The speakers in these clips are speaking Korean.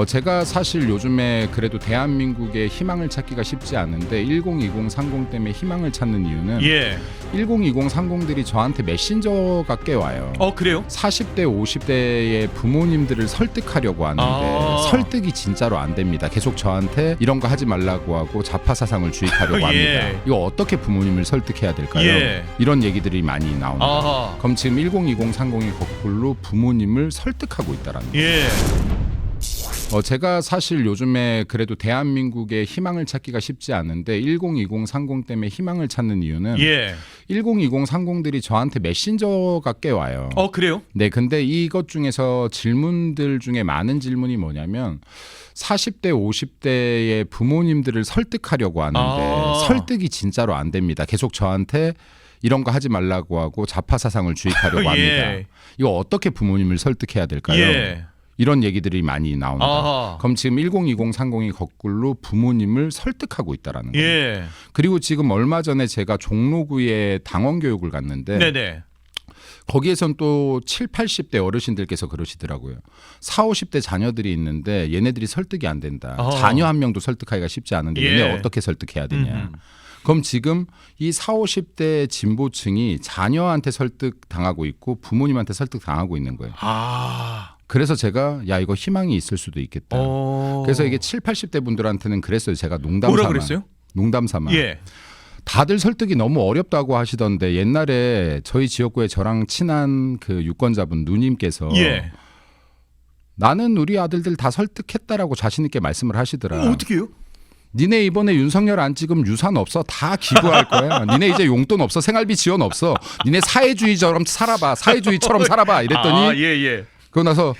제가 사실 요즘에 그래도 대한민국의 희망을 찾기가 쉽지 않은데 1020, 30 때문에 희망을 찾는 이유는 1020, 30들이 저한테 메신저가 꽤 와요. 그래요? 40대, 50대의 부모님들을 설득하려고 하는데 설득이 진짜로 안 됩니다. 계속 저한테 이런 거 하지 말라고 하고 좌파 사상을 주입하려고 합니다. 이거 어떻게 부모님을 설득해야 될까요? 이런 얘기들이 많이 나옵니다. 그럼 지금 1020, 30이 거꾸로 부모님을 설득하고 있다라는 거예요. 제가 사실 요즘에 그래도 대한민국의 희망을 찾기가 쉽지 않은데 1020, 30 때문에 희망을 찾는 이유는 1020, 30들이 저한테 메신저가 꽤 와요. 그래요? 네, 근데 이것 중에서 질문들 중에 많은 질문이 뭐냐면 40대, 50대의 부모님들을 설득하려고 하는데 설득이 진짜로 안 됩니다. 계속 저한테 이런 거 하지 말라고 하고 좌파 사상을 주입하려고 합니다. 이거 어떻게 부모님을 설득해야 될까요? 이런 얘기들이 많이 나옵니다. 그럼 지금 1020, 30이 거꾸로 부모님을 설득하고 있다라는 거예요. 그리고 지금 얼마 전에 제가 종로구에 당원 교육을 갔는데 거기에선 또 7, 80대 어르신들께서 그러시더라고요. 4, 50대 자녀들이 있는데 얘네들이 설득이 안 된다. 자녀 한 명도 설득하기가 쉽지 않은데 얘네 어떻게 설득해야 되냐. 그럼 지금 이 4, 50대 진보층이 자녀한테 설득당하고 있고 부모님한테 설득당하고 있는 거예요. 그래서 제가 이거 희망이 있을 수도 있겠다. 그래서 이게 7, 80대 분들한테는 그랬어요. 제가 농담 삼아. 다들 설득이 너무 어렵다고 하시던데 옛날에 저희 지역구에 저랑 친한 그 유권자분 누님께서 나는 우리 아들들 다 설득했다라고 자신 있게 말씀을 하시더라. 어떻게요? 니네 이번에 윤석열 안 찍으면 유산 없어. 다 기부할 거야. 니네 이제 용돈 없어. 생활비 지원 없어. 니네 사회주의처럼 살아봐. 이랬더니 그러고 나서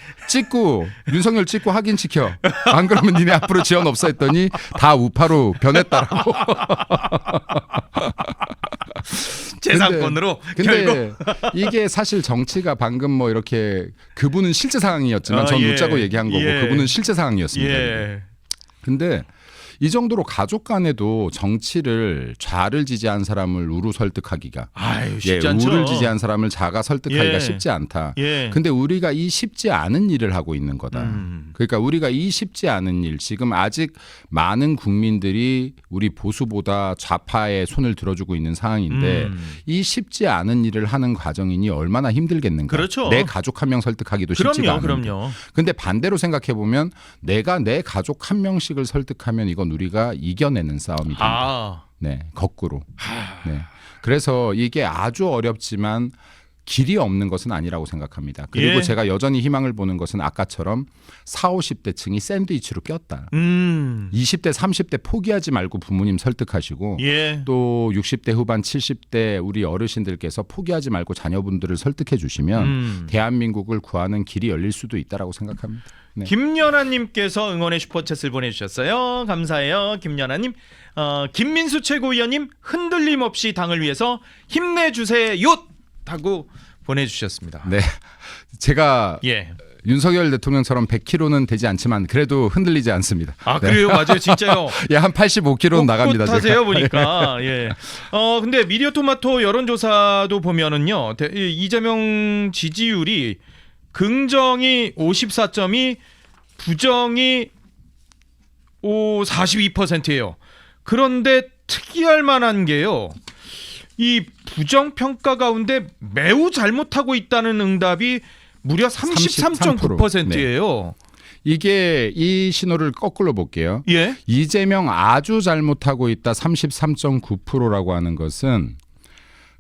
윤석열 찍고 확인시켜. 안 그러면 니네 앞으로 지원 없어 했더니 다 우파로 변했다라고. 재산권으로 근데 이게 사실 정치가 방금 뭐 이렇게 그분은 실제 상황이었지만 전 웃자고 얘기한 거고 그분은 실제 상황이었습니다. 근데 이 정도로 가족 간에도 정치를 좌를 지지한 사람을 우로 설득하기가 쉽지 않죠. 우를 지지한 사람을 좌가 설득하기가 쉽지 않다. 근데 우리가 이 쉽지 않은 일을 하고 있는 거다. 그러니까 우리가 이 쉽지 않은 일 지금 아직 많은 국민들이 우리 보수보다 좌파의 손을 들어주고 있는 상황인데 이 쉽지 않은 일을 하는 과정이니 얼마나 힘들겠는가. 그렇죠. 내 가족 한 명 설득하기도 쉽지가 않은데. 근데 반대로 생각해 보면 내가 내 가족 한 명씩을 설득하면 이건 우리가 이겨내는 싸움이 된다. 네, 거꾸로. 네. 그래서 이게 아주 어렵지만 길이 없는 것은 아니라고 생각합니다. 그리고 제가 여전히 희망을 보는 것은 아까처럼 4, 50대층이 샌드위치로 꼈다. 20대, 30대 포기하지 말고 부모님 설득하시고 또 60대 후반, 70대 우리 어르신들께서 포기하지 말고 자녀분들을 설득해 주시면 대한민국을 구하는 길이 열릴 수도 있다라고 생각합니다. 네. 김연아님께서 응원의 슈퍼챗을 보내주셨어요. 감사해요, 김연아님. 김민수 최고위원님 흔들림 없이 당을 위해서 힘내주세요 하고 보내주셨습니다. 네, 제가 윤석열 대통령처럼 100kg는 되지 않지만 그래도 흔들리지 않습니다. 그래요? 맞아요, 진짜요. 한 85kg는 나갑니다. 하세요 보니까. 근데 미디어토마토 여론조사도 보면은요, 이재명 지지율이 긍정이 54.2, 부정이 42%예요. 그런데 특이할 만한 게요, 이 부정 평가 가운데 매우 잘못하고 있다는 응답이 무려 33.9%예요. 이게 이 신호를 거꾸로 볼게요. 이재명 아주 잘못하고 있다 33.9%라고 하는 것은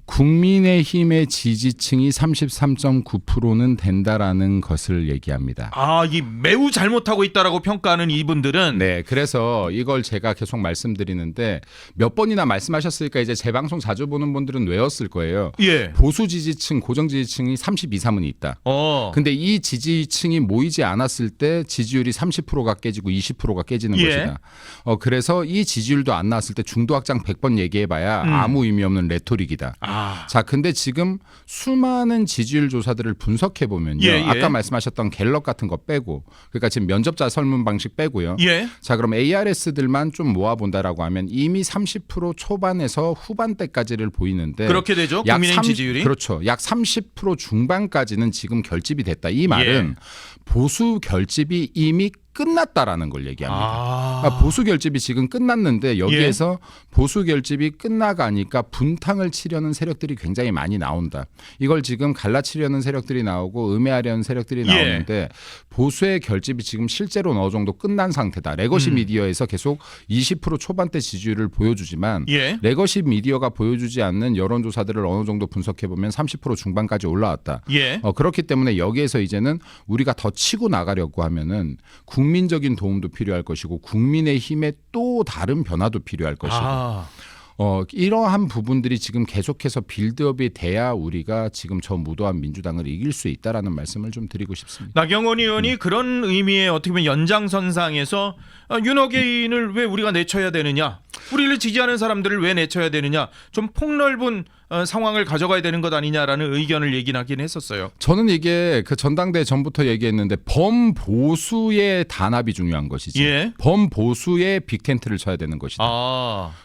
국민의힘의 지지층이 33.9%는 된다라는 것을 얘기합니다. 이 매우 잘못하고 있다라고 평가하는 이분들은 그래서 이걸 제가 계속 말씀드리는데 몇 번이나 말씀하셨으니까 이제 제 방송 자주 보는 분들은 외웠을 거예요. 보수 지지층, 고정 지지층이 32, 3은 있다. 근데 이 지지층이 모이지 않았을 때 지지율이 30%가 깨지고 20%가 깨지는 것이다. 그래서 이 지지율도 안 나왔을 때 중도 확장 100번 얘기해봐야 아무 의미 없는 레토릭이다. 자, 근데 지금 수많은 지지율 조사들을 분석해 보면요. 아까 말씀하셨던 갤럽 같은 거 빼고, 그러니까 지금 면접자 설문 방식 빼고요. 자, 그럼 ARS들만 좀 모아본다라고 하면 이미 30% 초반에서 후반대까지를 보이는데 그렇게 되죠. 국민의힘 지지율이. 그렇죠. 약 30% 중반까지는 지금 결집이 됐다. 이 말은 보수 결집이 이미 끝났다라는 걸 얘기합니다. 아. 그러니까 보수 결집이 지금 끝났는데 여기에서 보수 결집이 끝나가니까 분탕을 치려는 세력들이 굉장히 많이 나온다. 이걸 지금 갈라치려는 세력들이 나오고 음해하려는 세력들이 나오는데 보수의 결집이 지금 실제로는 어느 정도 끝난 상태다. 레거시 미디어에서 계속 20% 초반대 지지율을 보여주지만 레거시 미디어가 보여주지 않는 여론조사들을 어느 정도 분석해보면 30% 중반까지 올라왔다. 그렇기 때문에 여기에서 이제는 우리가 더 치고 나가려고 하면은 국민적인 도움도 필요할 것이고 국민의 힘의 또 다른 변화도 필요할 것이고 이러한 부분들이 지금 계속해서 빌드업이 돼야 우리가 지금 저 무도한 민주당을 이길 수 있다라는 말씀을 좀 드리고 싶습니다. 나경원 의원이 그런 의미의 어떻게 보면 연장선상에서 윤호개인을 왜 우리가 내쳐야 되느냐, 우리를 지지하는 사람들을 왜 내쳐야 되느냐, 좀 폭넓은 상황을 가져가야 되는 것 아니냐라는 의견을 얘기하긴 했었어요. 저는 이게 그 전당대회 전부터 얘기했는데 범보수의 단합이 중요한 것이지 범보수의 빅텐트를 쳐야 되는 것이다.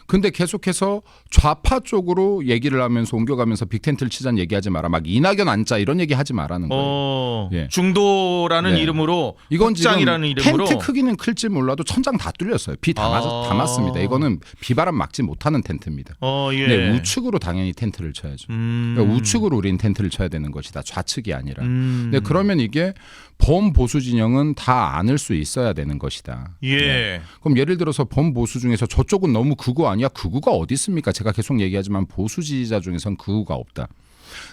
근데 계속해서 좌파 쪽으로 얘기를 하면서 옮겨가면서 빅텐트를 치자는 얘기하지 마라. 막 이낙연 앉자 이런 얘기 하지 말라는 거예요. 중도라는 이름으로, 이건 확장이라는 이름으로 텐트 크기는 클지 몰라도 천장 다 뚫렸어요. 비 다 맞습니다. 이거는 비바람 막지 못하는 텐트입니다. 네, 우측으로 당연히 텐트를 쳐야죠. 그러니까 우측으로 우리는 텐트를 쳐야 되는 것이다. 좌측이 아니라. 네, 그러면 이게 범보수 진영은 다 안을 수 있어야 되는 것이다. 네. 그럼 예를 들어서 범보수 중에서 저쪽은 너무 극우 아니야? 극우가 어디 있습니까? 제가 계속 얘기하지만 보수 지지자 중에선 극우가 없다.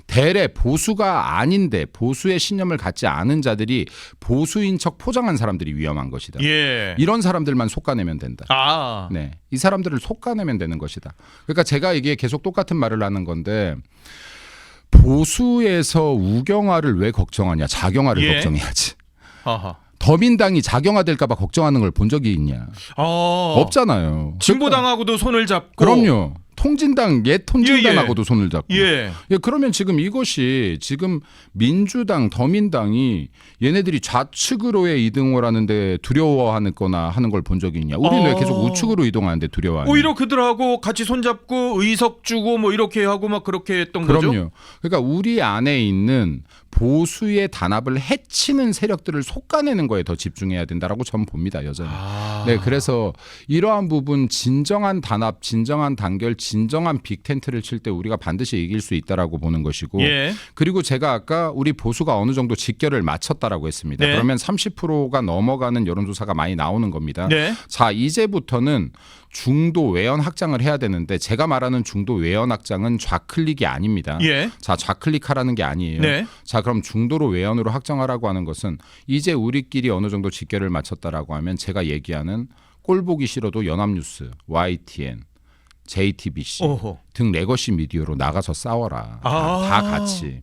대래 보수가 아닌데 보수의 신념을 갖지 않은 자들이 보수인 척 포장한 사람들이 위험한 것이다. 이런 사람들만 솎아내면 된다. 네, 이 사람들을 솎아내면 되는 것이다. 그러니까 제가 이게 계속 똑같은 말을 하는 건데 보수에서 우경화를 왜 걱정하냐? 자경화를 걱정해야지. 더민당이 자경화될까 봐 걱정하는 걸 본 적이 있냐? 없잖아요. 진보당하고도 손을 잡고. 그럼요. 통진당, 옛 통진당하고도 손을 잡고. 그러면 지금 이것이 지금 민주당, 더민당이 얘네들이 좌측으로의 이동을 하는데 두려워하는 거나 하는 걸 본 적이 있냐. 우리는 왜 계속 우측으로 이동하는데 두려워하냐. 오히려 그들하고 같이 손잡고 의석 주고 뭐 이렇게 하고 막 그렇게 했던 거죠. 그럼요. 그러니까 우리 안에 있는 보수의 단합을 해치는 세력들을 솎아내는 거에 더 집중해야 된다라고 저는 봅니다. 여전히. 네, 그래서 이러한 부분 진정한 단합, 진정한 단결, 진정한 빅텐트를 칠 때 우리가 반드시 이길 수 있다라고 보는 것이고 그리고 제가 아까 우리 보수가 어느 정도 직결을 마쳤다라고 했습니다. 그러면 30%가 넘어가는 여론조사가 많이 나오는 겁니다. 자, 이제부터는 중도 외연 확장을 해야 되는데 제가 말하는 중도 외연 확장은 좌클릭이 아닙니다. 자, 좌클릭하라는 게 아니에요. 자, 그럼 중도로 외연으로 확장하라고 하는 것은 이제 우리끼리 어느 정도 직결을 마쳤다라고 하면 제가 얘기하는 꼴 보기 싫어도 연합뉴스, YTN, JTBC 등 레거시 미디어로 나가서 싸워라. 다 같이.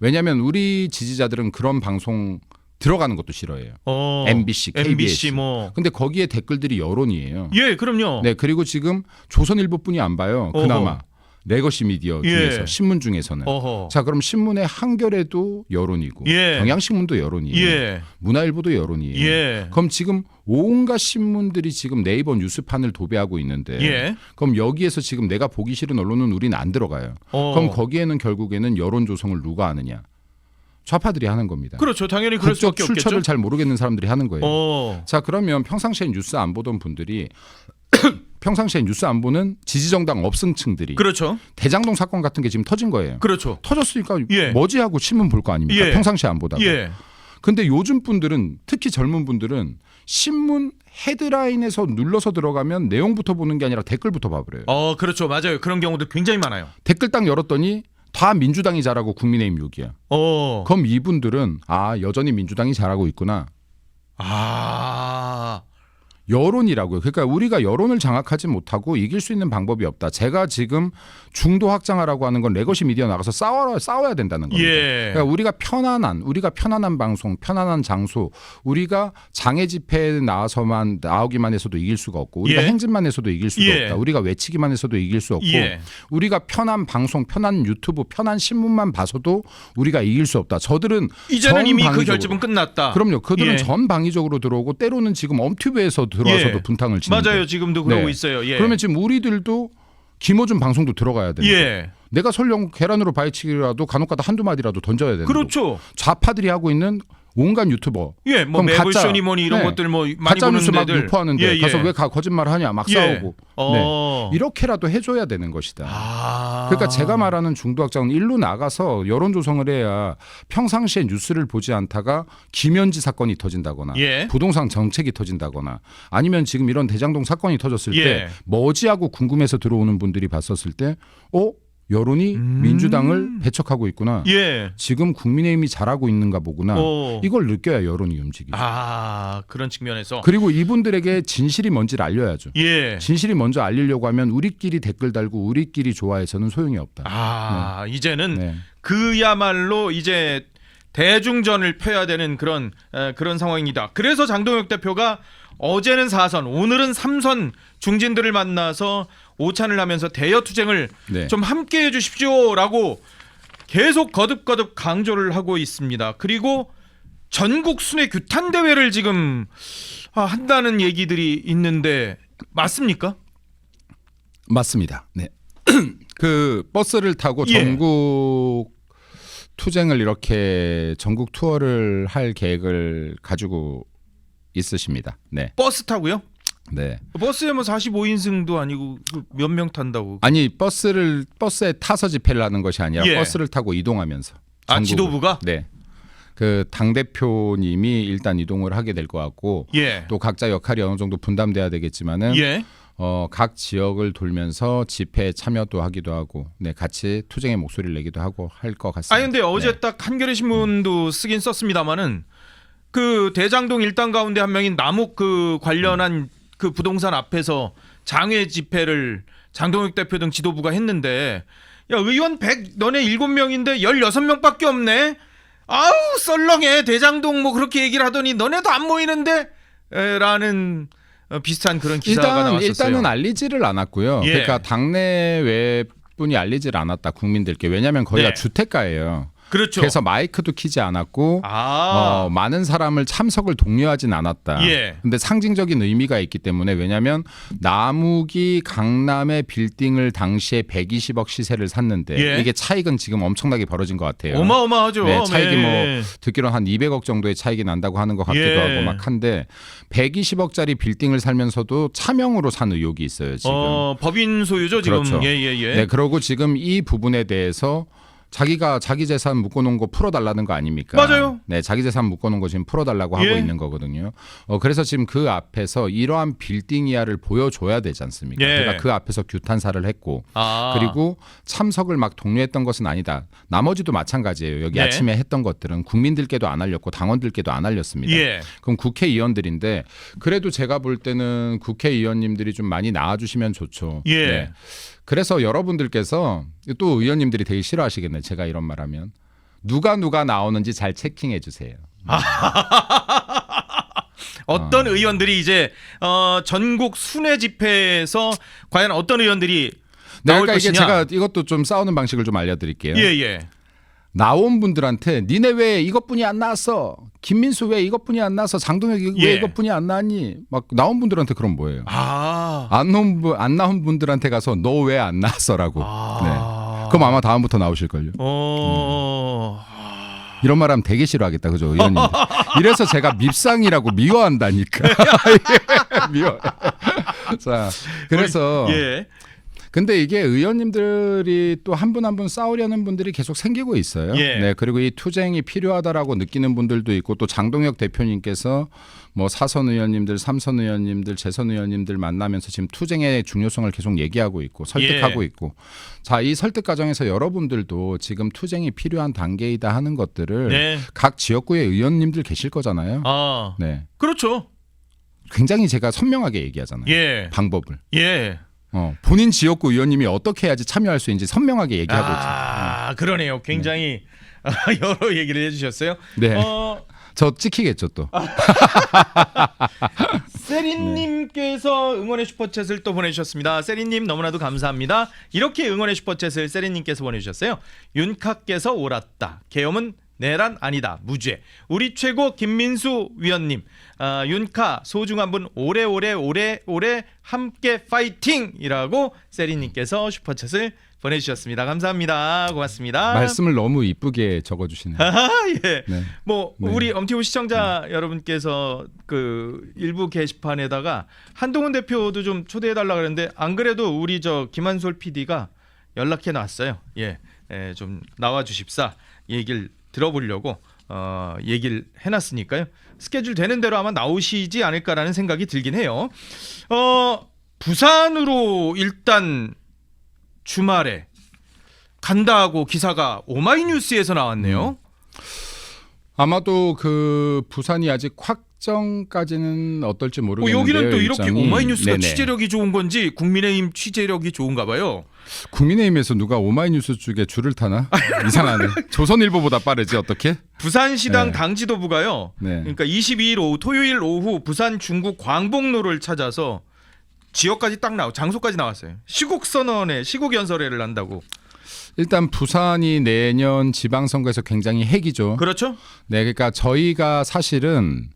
왜냐하면 우리 지지자들은 그런 방송 들어가는 것도 싫어해요. MBC, KBS. 근데 거기에 댓글들이 여론이에요. 그럼요. 네, 그리고 지금 조선일보뿐이 안 봐요. 그나마. 레거시 미디어 중에서 신문 중에서는 자, 그럼 신문의 한겨레도 여론이고 경향신문도 여론이에요. 문화일보도 여론이에요. 그럼 지금 온갖 신문들이 지금 네이버 뉴스판을 도배하고 있는데 그럼 여기에서 지금 내가 보기 싫은 언론은 우리는 안 들어가요. 그럼 거기에는 결국에는 여론 조성을 누가 하느냐? 좌파들이 하는 겁니다. 그렇죠. 당연히 그럴 수밖에 없겠죠. 출처를 잘 모르겠는 사람들이 하는 거예요. 자, 그러면 평상시에 뉴스 안 보던 분들이 평상시에 뉴스 안 보는 지지정당 업승층들이 대장동 사건 같은 게 지금 터진 거예요. 터졌으니까 뭐지 하고 신문 볼 거 아닙니까? 평상시에 안 보다가. 근데 요즘 분들은 특히 젊은 분들은 신문 헤드라인에서 눌러서 들어가면 내용부터 보는 게 아니라 댓글부터 봐버려요. 그렇죠. 맞아요. 그런 경우도 굉장히 많아요. 댓글 딱 열었더니 다 민주당이 잘하고 국민의힘 욕이야. 그럼 이분들은 여전히 민주당이 잘하고 있구나. 여론이라고요. 그러니까 우리가 여론을 장악하지 못하고 이길 수 있는 방법이 없다. 제가 지금 중도 확장하라고 하는 건 레거시 미디어 나가서 싸워야 된다는 겁니다. 그러니까 우리가 편안한 방송, 편안한 장소, 우리가 장애 집회에 나오기만 해서도 이길 수가 없고 우리가 행진만 해서도 이길 수가 없다. 우리가 외치기만 해서도 이길 수 없고 우리가 편한 방송, 편한 유튜브, 편한 신문만 봐서도 우리가 이길 수 없다. 저들은 이제는 이미 그 결집은 끝났다. 그럼요. 그들은 전방위적으로 들어오고 때로는 지금 엄튜브에서 들어와서도 분탕을 치는데. 맞아요. 지금도 그러고 있어요. 그러면 지금 우리들도 김어준 방송도 들어가야 됩니다. 내가 설령 계란으로 바위치기라도 간혹가다 한두 마디라도 던져야 되는 그렇죠. 좌파들이 하고 있는 온갖 유튜버. 예, 뭐 그럼 매블쇼니 뭐니 이런 네. 것들 뭐 많이 가짜 보는 뉴스 막 데들. 유포하는데 예, 예. 가서 왜 거짓말하냐 막 예. 싸우고. 네. 이렇게라도 해줘야 되는 것이다. 그러니까 제가 말하는 중도학자는 일로 나가서 여론 조성을 해야 평상시에 뉴스를 보지 않다가 김현지 사건이 터진다거나 예. 부동산 정책이 터진다거나 아니면 지금 이런 대장동 사건이 터졌을 예. 때 뭐지하고 궁금해서 들어오는 분들이 봤었을 때 여론이 민주당을 배척하고 있구나. 예. 지금 국민의힘이 잘하고 있는가 보구나. 이걸 느껴야 여론이 움직이죠. 그런 측면에서. 그리고 이분들에게 진실이 뭔지를 알려야죠. 예. 진실이 먼저 알리려고 하면 우리끼리 댓글 달고 우리끼리 좋아해서는 소용이 없다. 이제는 네. 그야말로 이제 대중전을 펴야 되는 그런 상황입니다. 그래서 장동혁 대표가 어제는 4선, 오늘은 3선 중진들을 만나서 오찬을 하면서 대여투쟁을 네. 좀 함께 해주십시오라고 계속 거듭거듭 강조를 하고 있습니다. 그리고 전국 순회 규탄 대회를 지금 한다는 얘기들이 있는데 맞습니까? 맞습니다. 네. 그 버스를 타고 예. 전국 투쟁을 이렇게 전국 투어를 할 계획을 가지고 있으십니다. 네. 버스 타고요? 네. 버스에 뭐 45인승도 아니고 몇 명 탄다고? 아니 버스에 타서 집회를 하는 것이 아니라 예. 버스를 타고 이동하면서. 전국을. 지도부가? 네. 그 당 대표님이 일단 이동을 하게 될 것 같고 예. 또 각자 역할이 어느 정도 분담돼야 되겠지만은 예. 각 지역을 돌면서 집회에 참여도 하기도 하고, 네 같이 투쟁의 목소리를 내기도 하고 할 것 같습니다. 근데 어제 네. 딱 한겨레 신문도 쓰긴 썼습니다만은 그 대장동 일당 가운데 한 명인 남욱 그 관련한 그 부동산 앞에서 장외 집회를 장동혁 대표 등 지도부가 했는데 야 의원 100 너네 7명인데 16명밖에 없네. 아우 썰렁해. 대장동 뭐 그렇게 얘기를 하더니 너네도 안 모이는데 라는 비슷한 그런 기사가 나왔었어요. 일단은 알리지를 않았고요. 예. 그러니까 당내외 분이 알리지를 않았다 국민들께. 왜냐하면 거기가 네. 주택가예요. 그렇죠. 그래서 마이크도 키지 않았고 많은 사람을 참석을 독려하진 않았다. 예. 근데 상징적인 의미가 있기 때문에 왜냐하면 남욱이 강남의 빌딩을 당시에 120억 시세를 샀는데 예. 이게 차익은 지금 엄청나게 벌어진 것 같아요. 어마어마하죠. 네, 차익이 뭐 네. 듣기로는 한 200억 정도의 차익이 난다고 하는 것 같기도 예. 하고 막 한데 120억짜리 빌딩을 살면서도 차명으로 산 의혹이 있어요. 지금. 법인 소유죠 지금. 그렇죠. 예. 네, 그러고 지금 이 부분에 대해서 자기가 자기 재산 묶어놓은 거 풀어달라는 거 아닙니까? 맞아요. 네, 자기 재산 묶어놓은 거 지금 풀어달라고 하고 예. 있는 거거든요. 그래서 지금 그 앞에서 이러한 빌딩이야를 보여줘야 되지 않습니까? 예. 그러니까 그 앞에서 규탄사를 했고 아. 그리고 참석을 막 독려했던 것은 아니다. 나머지도 마찬가지예요. 여기 네. 아침에 했던 것들은 국민들께도 안 알렸고 당원들께도 안 알렸습니다. 예. 그럼 국회의원들인데 그래도 제가 볼 때는 국회의원님들이 좀 많이 나와주시면 좋죠. 예. 네. 그래서 여러분들께서 또 의원님들이 되게 싫어하시겠네요. 제가 이런 말하면 누가 나오는지 잘 체킹해 주세요. 어떤 의원들이 이제 전국 순회 집회에서 과연 어떤 의원들이 네, 나올 그러니까 이게 것이냐? 제가 이것도 좀 싸우는 방식을 좀 알려드릴게요. 예. 나온 분들한테 니네 왜 이것뿐이 안 나왔어? 김민수 왜 이것뿐이 안 나왔어? 장동혁이 예. 왜 이것뿐이 안 나왔니? 막 나온 분들한테 그럼 뭐예요? 안 나온 분들한테 가서 너 왜 안 나왔어라고. 네. 그럼 아마 다음부터 나오실걸요. 이런 말하면 되게 싫어하겠다, 그죠, 의원님? 이래서 제가 밉상이라고 미워한다니까. 미워. 자, 그래서. 예. 근데 이게 의원님들이 또 한 분 한 분 싸우려는 분들이 계속 생기고 있어요. 예. 네, 그리고 이 투쟁이 필요하다라고 느끼는 분들도 있고 또 장동혁 대표님께서 뭐 4선 의원님들, 3선 의원님들, 재선 의원님들 만나면서 지금 투쟁의 중요성을 계속 얘기하고 있고 설득하고 예. 있고 자, 이 설득 과정에서 여러분들도 지금 투쟁이 필요한 단계이다 하는 것들을 네. 각 지역구의 의원님들 계실 거잖아요. 네, 그렇죠. 굉장히 제가 선명하게 얘기하잖아요. 예. 방법을. 예. 본인 지역구 의원님이 어떻게 해야지 참여할 수 있는지 선명하게 얘기하고 있죠. 그러네요. 굉장히 여러 얘기를 해주셨어요. 네. 저 찍히겠죠 또. 세린님께서 응원의 슈퍼챗을 또 보내주셨습니다. 세린님 너무나도 감사합니다. 이렇게 응원의 슈퍼챗을 세린님께서 보내주셨어요. 윤카께서 옳았다. 계엄은 내란 아니다. 무죄. 우리 최고 김민수 위원님. 윤카 소중한 분 오래오래 함께 파이팅이라고 세린님께서 슈퍼챗을 보내주셨습니다. 감사합니다. 고맙습니다. 말씀을 너무 이쁘게 적어주시네요. 예. 네. 뭐 네. 우리 엄티브 시청자 여러분께서 그 일부 게시판에다가 한동훈 대표도 좀 초대해달라 그랬는데 안 그래도 우리 저 김한솔 PD가 연락해 놨어요. 예, 좀 나와 주십사 얘기를 들어보려고 얘기를 해놨으니까요. 스케줄 되는 대로 아마 나오시지 않을까라는 생각이 들긴 해요. 부산으로 일단 주말에 간다고 기사가 오마이뉴스에서 나왔네요. 아마도 그 부산이 아직 확정까지는 어떨지 모르겠는데요. 여기는 또 이렇게 일정이. 오마이뉴스가 네네. 취재력이 좋은 건지 국민의힘 취재력이 좋은가 봐요. 국민의힘에서 누가 오마이뉴스 쪽에 줄을 타나? 이상하네. 조선일보보다 빠르지 어떻게? 부산시당 네. 당 지도부가요. 네. 그러니까 22일 오후 토요일 오후 부산 중구 광복로를 찾아서 지역까지 딱 장소까지 나왔어요. 시국 선언회, 시국 연설회를 한다고. 일단 부산이 내년 지방선거에서 굉장히 핵이죠. 그렇죠? 네, 그러니까 저희가 사실은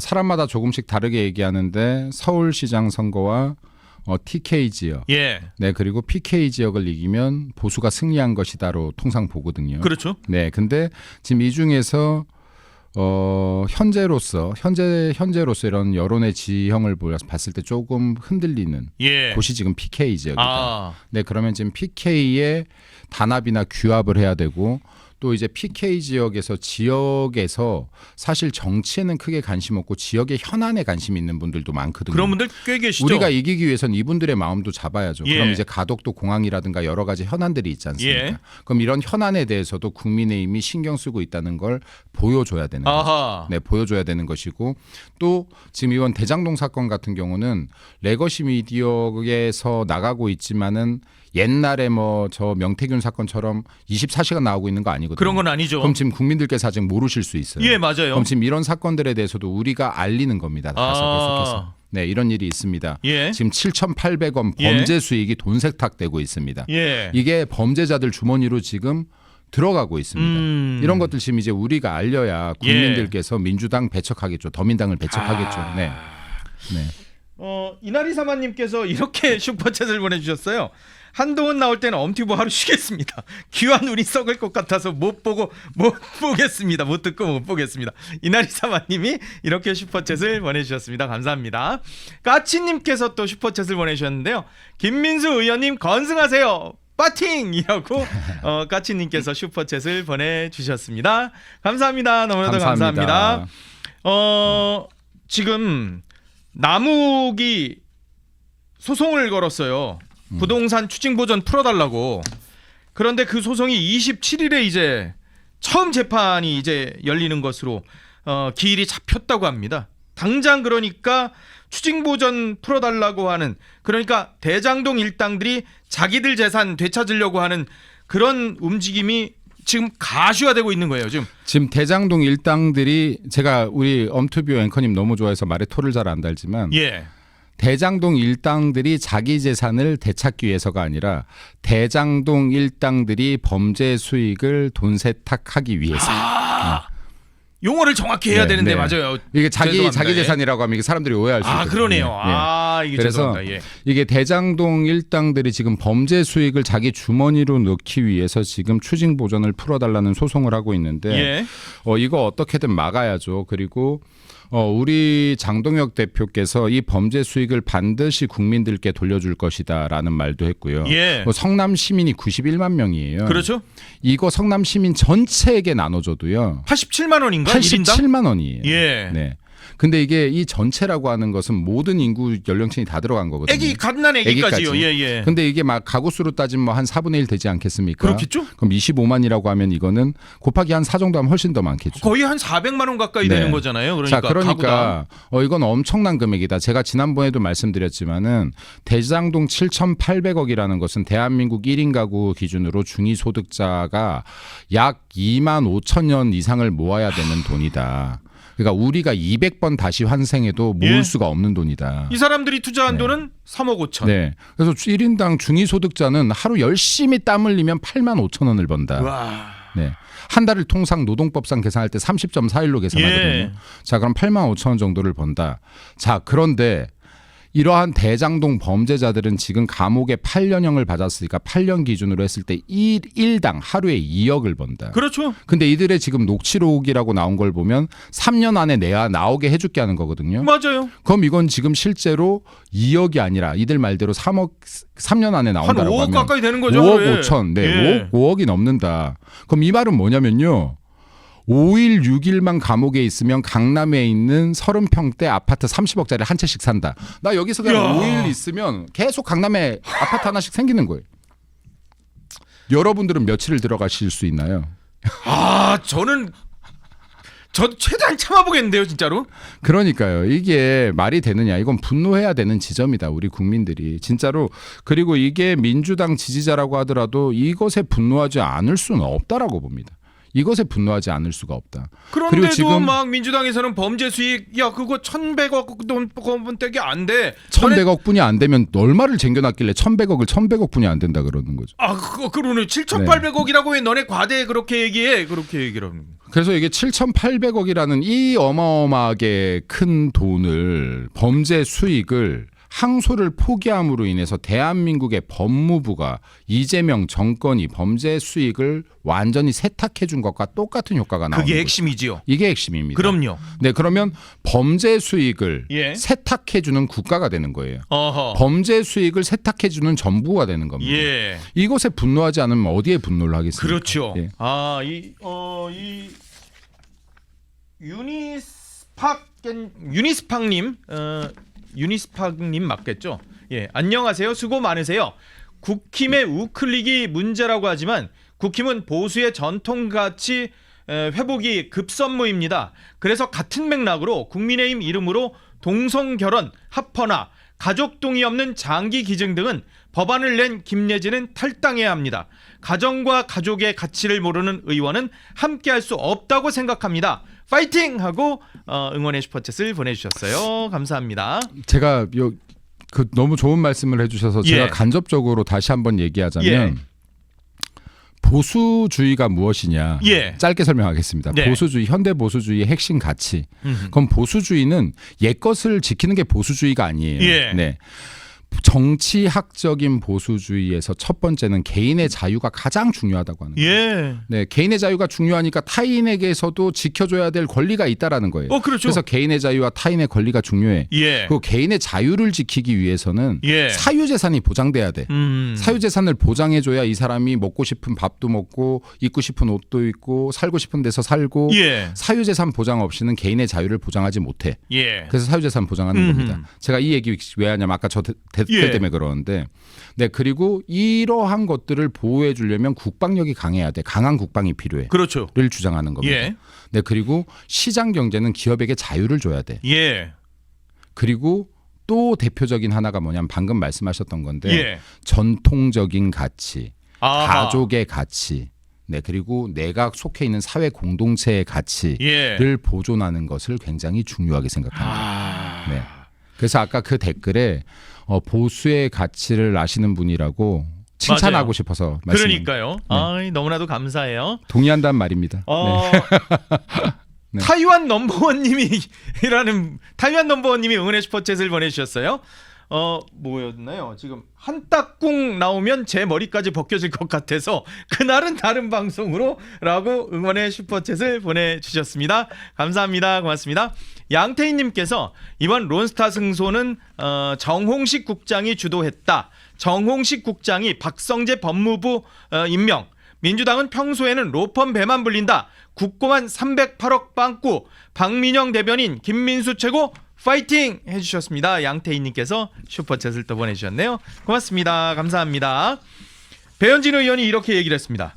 사람마다 조금씩 다르게 얘기하는데 서울시장 선거와 TK 지역, 예. 네 그리고 PK 지역을 이기면 보수가 승리한 것이다로 통상 보거든요. 그렇죠. 네, 근데 지금 이 중에서 현재로서 이런 여론의 지형을 봤을 때 조금 흔들리는 예. 곳이 지금 PK 지역이다. 아. 네, 그러면 지금 PK에 단합이나 규합을 해야 되고 또 이제 PK 지역에서 사실 정치에는 크게 관심 없고 지역의 현안에 관심 있는 분들도 많거든요. 그런 분들 꽤 계시죠. 우리가 이기기 위해선 이분들의 마음도 잡아야죠. 예. 그럼 이제 가덕도 공항이라든가 여러 가지 현안들이 있지 않습니까? 예. 그럼 이런 현안에 대해서도 국민의힘이 신경 쓰고 있다는 걸 보여줘야 되는 거죠. 아하. 네, 보여줘야 되는 것이고 또 지금 이번 대장동 사건 같은 경우는 레거시 미디어에서 나가고 있지만은 옛날에 뭐 저 명태균 사건처럼 24시간 나오고 있는 거 아니거든요. 그런 건 아니죠. 그럼 지금 국민들께서 아직 모르실 수 있어요. 예, 맞아요. 그럼 지금 이런 사건들에 대해서도 우리가 알리는 겁니다. 계속해서. 네, 이런 일이 있습니다. 예. 지금 7,800원 범죄 수익이 돈 세탁되고 있습니다. 예. 이게 범죄자들 주머니로 지금 들어가고 있습니다. 이런 것들 지금 이제 우리가 알려야 국민들께서 민주당 배척하겠죠. 더민당을 배척하겠죠. 네. 네. 이나리 사마님께서 이렇게 슈퍼챗을 보내주셨어요. 한동훈 나올 때는 엄티브 하루 쉬겠습니다. 귀한 운이 썩을 것 같아서 못 보겠습니다. 못 듣고 못 보겠습니다. 이나리 사마님이 이렇게 슈퍼챗을 보내주셨습니다. 감사합니다. 까치님께서 또 슈퍼챗을 보내주셨는데요. 김민수 의원님 건승하세요. 빠팅이라고 까치님께서 슈퍼챗을 보내주셨습니다. 감사합니다. 너무나도 감사합니다. 지금 남욱이 소송을 걸었어요. 부동산 추징보전 풀어달라고. 그런데 그 소송이 27일에 이제 처음 재판이 이제 열리는 것으로 기일이 잡혔다고 합니다. 당장 그러니까 추징보전 풀어달라고 하는, 그러니까 대장동 일당들이 자기들 재산 되찾으려고 하는 그런 움직임이 지금 가시화되고 있는 거예요. 지금 대장동 일당들이, 제가 우리 엄투뷰 앵커님 너무 좋아해서 말에 토를 잘 안 달지만 예. 대장동 일당들이 자기 재산을 되찾기 위해서가 아니라 대장동 일당들이 범죄 수익을 돈 세탁하기 위해서. 용어를 정확히 해야 네, 되는데 네. 맞아요. 이게 자기 죄송합니다. 재산이라고 하면 이게 사람들이 오해할 수 있거든요. 그러네요. 네. 이게 그래서 죄송합니다. 예. 이게 대장동 일당들이 지금 범죄 수익을 자기 주머니로 넣기 위해서 지금 추징 보전을 풀어달라는 소송을 하고 있는데 예. 이거 어떻게든 막아야죠. 그리고 우리 장동혁 대표께서 이 범죄 수익을 반드시 국민들께 돌려줄 것이다라는 말도 했고요. 예. 성남 시민이 91만 명이에요. 그렇죠. 이거 성남 시민 전체에게 나눠줘도요. 87만 원인가? 87만 원이에요. 예. 네. 근데 이게 이 전체라고 하는 것은 모든 인구 연령층이 다 들어간 거거든요. 갓난 애기까지요. 애기까지. 예. 근데 이게 막 가구 수로 따지면 뭐 한 4분의 1 되지 않겠습니까? 그렇겠죠. 그럼 25만이라고 하면 이거는 곱하기 한 4 정도 하면 훨씬 더 많겠죠. 거의 한 400만 원 가까이 네. 되는 거잖아요. 그러니까, 그러니까 이건 엄청난 금액이다. 제가 지난번에도 말씀드렸지만은 대장동 7,800억이라는 것은 대한민국 1인 가구 기준으로 중위소득자가 약 2만 5천 년 이상을 모아야 되는 돈이다. 그러니까 우리가 200번 다시 환생해도 모을 수가 없는 돈이다. 이 사람들이 투자한 돈은 3억 5천. 네. 그래서 1인당 중위소득자는 하루 열심히 땀 흘리면 8만 5천 원을 번다. 와. 네. 한 달을 통상 노동법상 계산할 때 30.41로 계산하거든요. 예. 자, 그럼 8만 5천 원 정도를 번다. 자, 그런데 이러한 대장동 범죄자들은 지금 감옥에 8년형을 받았으니까 8년 기준으로 했을 때 1당 하루에 2억을 번다. 그렇죠. 근데 이들의 지금 녹취록이라고 나온 걸 보면 3년 안에 내야 나오게 해줄게 하는 거거든요. 맞아요. 그럼 이건 지금 실제로 2억이 아니라 이들 말대로 3년 안에 한 나온다라고 5억 하면 가까이 되는 거죠. 5억 그래. 5천, 네, 예. 5억이 넘는다. 그럼 이 말은 뭐냐면요. 5일 6일만 감옥에 있으면 강남에 있는 30평대 아파트 30억짜리 한 채씩 산다. 나 여기서 그냥 야. 5일 있으면 계속 강남에 아파트 하나씩 생기는 거예요. 여러분들은 며칠을 들어가실 수 있나요? 저도 최대한 참아보겠는데요, 진짜로. 그러니까요. 이게 말이 되느냐. 이건 분노해야 되는 지점이다. 우리 국민들이. 진짜로. 그리고 이게 민주당 지지자라고 하더라도 이것에 분노하지 않을 수는 없다라고 봅니다. 이것에 분노하지 않을 수가 없다. 그런데도 그리고 지금 막 민주당에서는 범죄 수익 야 그거 1,100억 돈대기 안 돼. 1,100억 분이 안 되면 얼마를 쟁겨놨길래 1,100억 분이 안 된다 그러는 거죠. 그러네. 7,800억이라고 왜 너네 과대 그렇게 얘기해? 그렇게 얘기를 합니다. 그래서 이게 7,800억이라는 이 어마어마하게 큰 돈을 범죄 수익을 항소를 포기함으로 인해서 대한민국의 법무부가 이재명 정권이 범죄 수익을 완전히 세탁해 준 것과 똑같은 효과가 나오는 그게 거죠. 핵심이지요. 이게 핵심입니다. 그럼요. 네, 그러면 범죄 수익을 예. 세탁해 주는 국가가 되는 거예요. 어허. 범죄 수익을 세탁해 주는 정부가 되는 겁니다. 예. 이것에 분노하지 않으면 어디에 분노를 하겠습니까? 그렇죠. 예. 이 유니스팍님 맞겠죠? 예, 안녕하세요. 수고 많으세요. 국힘의 우클릭이 문제라고 하지만 국힘은 보수의 전통 가치 회복이 급선무입니다. 그래서 같은 맥락으로 국민의힘 이름으로 동성결혼, 합헌화, 가족 동의 없는 장기 기증 등은 법안을 낸 김예진은 탈당해야 합니다. 가정과 가족의 가치를 모르는 의원은 함께할 수 없다고 생각합니다. 파이팅! 하고 응원의 슈퍼챗을 보내주셨어요. 감사합니다. 제가 너무 좋은 말씀을 해주셔서 제가 예. 간접적으로 다시 한번 얘기하자면 예. 보수주의가 무엇이냐 예. 짧게 설명하겠습니다. 네. 보수주의, 현대 보수주의의 핵심 가치. 그럼 보수주의는 옛 것을 지키는 게 보수주의가 아니에요. 예. 네. 정치학적인 보수주의에서 첫 번째는 개인의 자유가 가장 중요하다고 하는 거예요. 예. 네, 개인의 자유가 중요하니까 타인에게서도 지켜줘야 될 권리가 있다라는 거예요. 그렇죠. 그래서 개인의 자유와 타인의 권리가 중요해. 예. 그리고 개인의 자유를 지키기 위해서는 예. 사유재산이 보장돼야 돼. 사유재산을 보장해줘야 이 사람이 먹고 싶은 밥도 먹고 입고 싶은 옷도 입고 살고 싶은 데서 살고 예. 사유재산 보장 없이는 개인의 자유를 보장하지 못해. 예. 그래서 사유재산 보장하는 겁니다. 제가 이 얘기 왜 하냐면 아까 저 댓글 예. 때문에 그러는데 네, 그리고 이러한 것들을 보호해 주려면 국방력이 강해야 돼. 강한 국방이 필요해. 그렇죠. 를 주장하는 겁니다. 예. 네, 그리고 시장 경제는 기업에게 자유를 줘야 돼. 예. 그리고 또 대표적인 하나가 뭐냐면 방금 말씀하셨던 건데 예. 전통적인 가치, 아하. 가족의 가치, 네, 그리고 내가 속해 있는 사회 공동체의 가치를 예. 보존하는 것을 굉장히 중요하게 생각합니다. 아. 네. 그래서 아까 그 댓글에 보수의 가치를 아시는 분이라고 칭찬하고 맞아요. 싶어서 말씀드립니다. 그러니까요. 네. 너무나도 감사해요. 동의한다는 말입니다. 네. 네. 타이완 넘버원님이 응원의 슈퍼챗을 보내주셨어요. 뭐였나요? 지금 한따꿍 나오면 제 머리까지 벗겨질 것 같아서 그날은 다른 방송으로라고 응원의 슈퍼챗을 보내주셨습니다. 감사합니다. 고맙습니다. 양태희님께서 이번 론스타 승소는 정홍식 국장이 주도했다. 정홍식 국장이 박성재 법무부 임명. 민주당은 평소에는 로펌 배만 불린다. 국고만 308억 빵꾸. 박민영 대변인 김민수 최고 파이팅 해주셨습니다. 양태희님께서 슈퍼챗을 또 보내주셨네요. 고맙습니다. 감사합니다. 배현진 의원이 이렇게 얘기를 했습니다.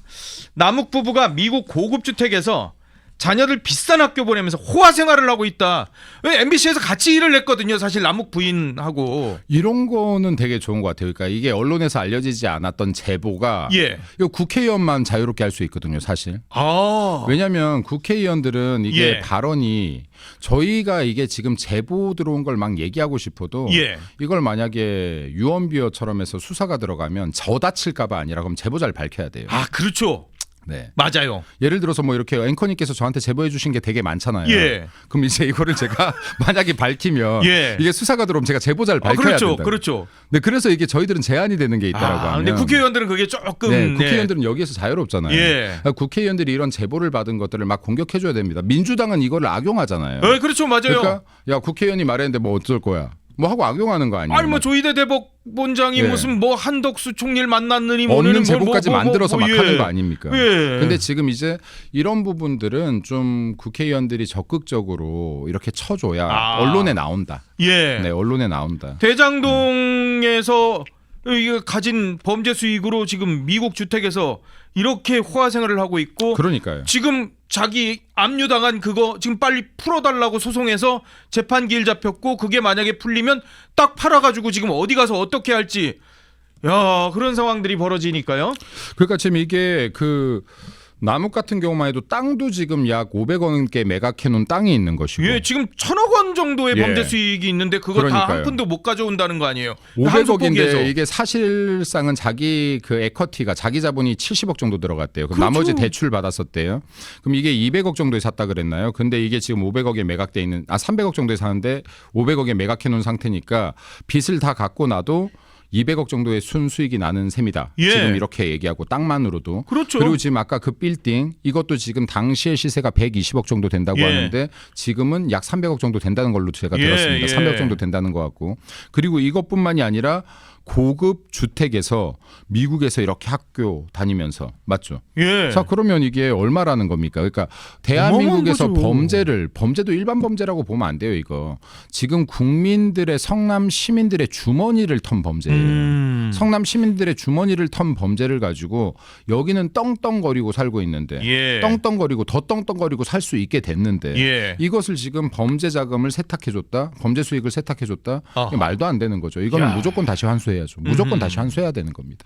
남욱 부부가 미국 고급 주택에서 자녀들 비싼 학교 보내면서 호화 생활을 하고 있다. MBC에서 같이 일을 했거든요. 사실 남욱 부인하고. 이런 거는 되게 좋은 것 같아요. 그러니까 이게 언론에서 알려지지 않았던 제보가 예. 이거 국회의원만 자유롭게 할 수 있거든요, 사실. 아. 왜냐하면 국회의원들은 이게 예. 발언이 저희가 이게 지금 제보 들어온 걸 막 얘기하고 싶어도 예. 이걸 만약에 유언비어처럼 해서 수사가 들어가면 저 다칠까봐 아니라 그럼 제보자를 밝혀야 돼요. 아, 그렇죠. 네. 맞아요. 예를 들어서 뭐 이렇게 앵커님께서 저한테 제보해 주신 게 되게 많잖아요. 예. 그럼 이제 이거를 제가 만약에 밝히면 예. 이게 수사가 들어오면 제가 제보자를 밝혀야 그렇죠. 된다. 그렇죠. 네, 그래서 이게 저희들은 제한이 되는 게 있다라고 하면. 근데 국회의원들은 그게 조금 네, 국회의원들은 여기에서 자유롭잖아요. 예. 그러니까 국회의원들이 이런 제보를 받은 것들을 막 공격해줘야 됩니다. 민주당은 이거를 악용하잖아요. 그렇죠. 맞아요. 그러니까 야 국회의원이 말했는데 뭐 어쩔 거야. 뭐 하고 악용하는 거 아니에요? 아니 뭐 조희대 대법원장이 예. 무슨 뭐 한덕수 총리를 만났느니 없는 뭐는 제보까지 만들어서 막 하는 거 아닙니까? 예. 근데 지금 이제 이런 부분들은 좀 국회의원들이 적극적으로 이렇게 쳐줘야 언론에 나온다. 예. 네, 언론에 나온다. 대장동에서 이게 가진 범죄 수익으로 지금 미국 주택에서 이렇게 호화 생활을 하고 있고 그러니까요. 지금 자기 압류당한 그거 지금 빨리 풀어달라고 소송해서 재판기일 잡혔고 그게 만약에 풀리면 딱 팔아가지고 지금 어디 가서 어떻게 할지 야 그런 상황들이 벌어지니까요. 그러니까 지금 이게 그 남욱 같은 경우만 해도 땅도 지금 약 500원께 매각해놓은 땅이 있는 것이고. 예, 지금 1,000억 원 정도의 예. 범죄 수익이 있는데 그거 다 그러니까요. 한 푼도 못 가져온다는 거 아니에요? 500억인데 이게 사실상은 자기 그 에쿼티가 자기 자본이 70억 정도 들어갔대요. 그럼 그렇죠. 나머지 대출 받았었대요. 그럼 이게 200억 정도에 샀다 그랬나요? 근데 이게 지금 500억에 매각돼 있는 300억 정도에 사는데 500억에 매각해 놓은 상태니까 빚을 다 갚고 나도 200억 정도의 순수익이 나는 셈이다. 예. 지금 이렇게 얘기하고 땅만으로도. 그렇죠. 그리고 지금 아까 그 빌딩 이것도 지금 당시의 시세가 120억 정도 된다고 예. 하는데 지금은 약 300억 정도 된다는 걸로 제가 예, 들었습니다. 예. 300억 정도 된다는 것 같고. 그리고 이것뿐만이 아니라 고급 주택에서 미국에서 이렇게 학교 다니면서 맞죠? 예. 자 그러면 이게 얼마라는 겁니까? 그러니까 대한민국에서 어마어마한 거죠. 범죄도 일반 범죄라고 보면 안 돼요. 이거 지금 국민들의 성남 시민들의 주머니를 턴 범죄예요. 성남 시민들의 주머니를 턴 범죄를 가지고 여기는 떵떵거리고 살고 있는데 예. 떵떵거리고 더 떵떵거리고 살 수 있게 됐는데 예. 이것을 지금 범죄 자금을 세탁해줬다, 범죄 수익을 세탁해줬다, 아하. 이게 말도 안 되는 거죠. 이거는 야. 무조건 다시 환수해야죠. 무조건 다시 환수해야 되는 겁니다.